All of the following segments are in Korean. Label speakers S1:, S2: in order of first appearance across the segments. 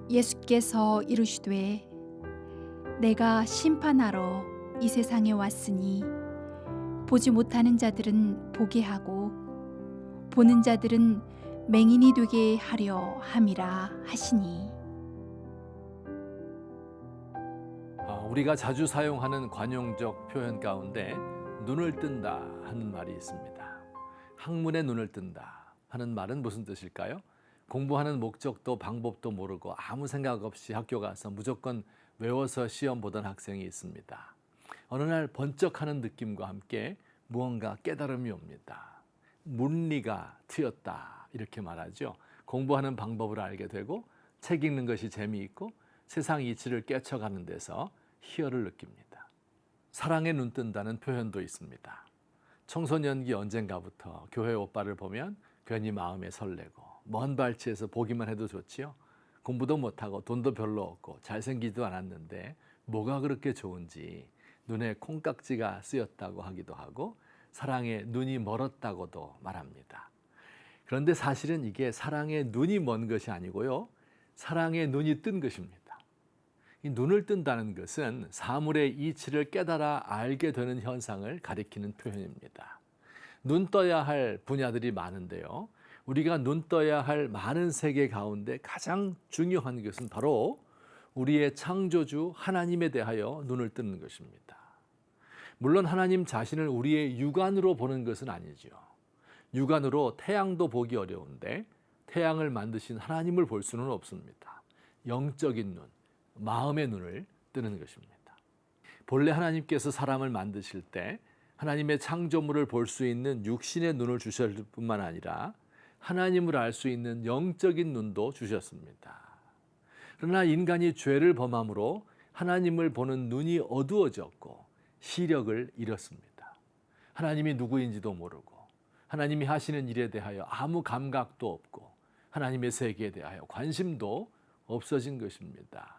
S1: 예수께서 이르시되 내가 심판하러 이 세상에 왔으니 보지 못하는 자들은 보게 하고 보는 자들은 맹인이 되게 하려 함이라 하시니.
S2: 우리가 자주 사용하는 관용적 표현 가운데 눈을 뜬다 하는 말이 있습니다. 학문의 눈을 뜬다 하는 말은 무슨 뜻일까요? 공부하는 목적도 방법도 모르고 아무 생각 없이 학교 가서 무조건 외워서 시험 보던 학생이 있습니다. 어느 날 번쩍하는 느낌과 함께 무언가 깨달음이 옵니다. 문리가 트였다 이렇게 말하죠. 공부하는 방법을 알게 되고 책 읽는 것이 재미있고 세상 이치를 깨쳐가는 데서 희열을 느낍니다. 사랑에 눈 뜬다는 표현도 있습니다. 청소년기 언젠가부터 교회 오빠를 보면 괜히 마음에 설레고 먼 발치에서 보기만 해도 좋지요. 공부도 못하고 돈도 별로 없고 잘생기지도 않았는데 뭐가 그렇게 좋은지 눈에 콩깍지가 쓰였다고 하기도 하고 사랑에 눈이 멀었다고도 말합니다. 그런데 사실은 이게 사랑에 눈이 먼 것이 아니고요. 사랑에 눈이 뜬 것입니다. 이 눈을 뜬다는 것은 사물의 이치를 깨달아 알게 되는 현상을 가리키는 표현입니다. 눈 떠야 할 분야들이 많은데요. 우리가 눈 떠야 할 많은 세계 가운데 가장 중요한 것은 바로 우리의 창조주 하나님에 대하여 눈을 뜨는 것입니다. 물론 하나님 자신을 우리의 육안으로 보는 것은 아니죠. 육안으로 태양도 보기 어려운데 태양을 만드신 하나님을 볼 수는 없습니다. 영적인 눈, 마음의 눈을 뜨는 것입니다. 본래 하나님께서 사람을 만드실 때 하나님의 창조물을 볼 수 있는 육신의 눈을 주셨을 뿐만 아니라 하나님을 알 수 있는 영적인 눈도 주셨습니다. 그러나 인간이 죄를 범함으로 하나님을 보는 눈이 어두워졌고 시력을 잃었습니다. 하나님이 누구인지도 모르고 하나님이 하시는 일에 대하여 아무 감각도 없고 하나님의 세계에 대하여 관심도 없어진 것입니다.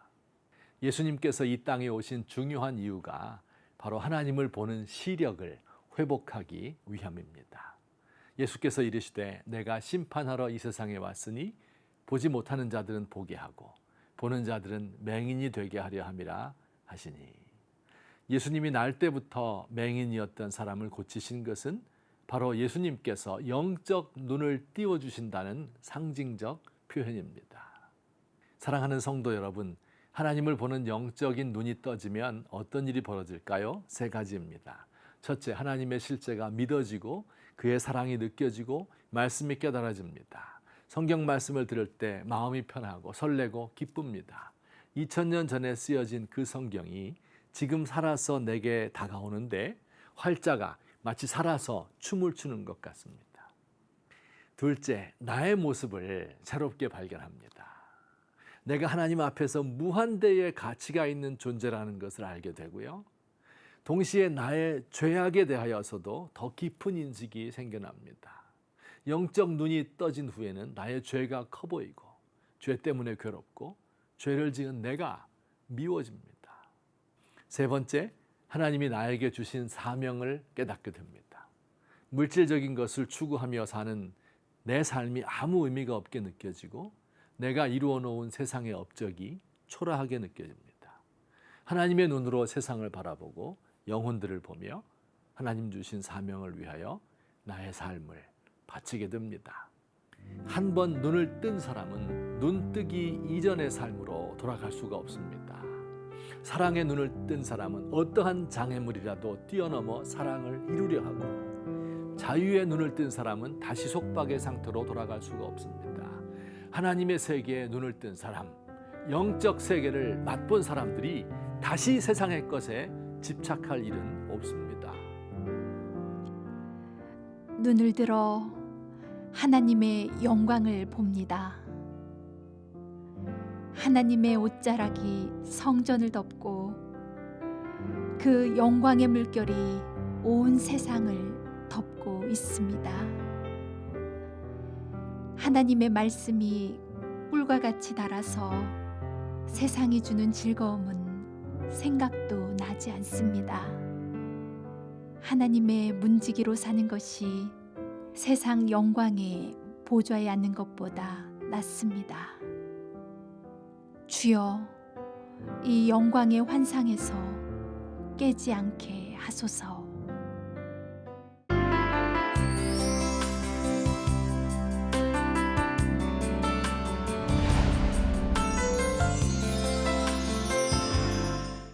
S2: 예수님께서 이 땅에 오신 중요한 이유가 바로 하나님을 보는 시력을 회복하기 위함입니다. 예수께서 이르시되 내가 심판하러 이 세상에 왔으니 보지 못하는 자들은 보게 하고 보는 자들은 맹인이 되게 하려 함이라 하시니. 예수님이 날 때부터 맹인이었던 사람을 고치신 것은 바로 예수님께서 영적 눈을 띄워주신다는 상징적 표현입니다. 사랑하는 성도 여러분, 하나님을 보는 영적인 눈이 떠지면 어떤 일이 벌어질까요? 세 가지입니다. 첫째, 하나님의 실제가 믿어지고 그의 사랑이 느껴지고 말씀이 깨달아집니다. 성경 말씀을 들을 때 마음이 편하고 설레고 기쁩니다. 2000년 전에 쓰여진 그 성경이 지금 살아서 내게 다가오는데 활자가 마치 살아서 춤을 추는 것 같습니다. 둘째, 나의 모습을 새롭게 발견합니다. 내가 하나님 앞에서 무한대의 가치가 있는 존재라는 것을 알게 되고요. 동시에 나의 죄악에 대하여서도 더 깊은 인식이 생겨납니다. 영적 눈이 떠진 후에는 나의 죄가 커 보이고 죄 때문에 괴롭고 죄를 지은 내가 미워집니다. 세 번째, 하나님이 나에게 주신 사명을 깨닫게 됩니다. 물질적인 것을 추구하며 사는 내 삶이 아무 의미가 없게 느껴지고 내가 이루어 놓은 세상의 업적이 초라하게 느껴집니다. 하나님의 눈으로 세상을 바라보고 영혼들을 보며 하나님 주신 사명을 위하여 나의 삶을 바치게 됩니다. 한 번 눈을 뜬 사람은 눈 뜨기 이전의 삶으로 돌아갈 수가 없습니다. 사랑의 눈을 뜬 사람은 어떠한 장애물이라도 뛰어넘어 사랑을 이루려 하고 자유의 눈을 뜬 사람은 다시 속박의 상태로 돌아갈 수가 없습니다. 하나님의 세계에 눈을 뜬 사람, 영적 세계를 맛본 사람들이 다시 세상의 것에 집착할 일은 없습니다.
S1: 눈을 들어 하나님의 영광을 봅니다. 하나님의 옷자락이 성전을 덮고 그 영광의 물결이 온 세상을 덮고 있습니다. 하나님의 말씀이 꿀과 같이 달아서 세상이 주는 즐거움은 생각도 나지 않습니다. 하나님의 문지기로 사는 것이 세상 영광의 보좌에 앉는 것보다 낫습니다. 주여, 이 영광의 환상에서 깨지 않게 하소서.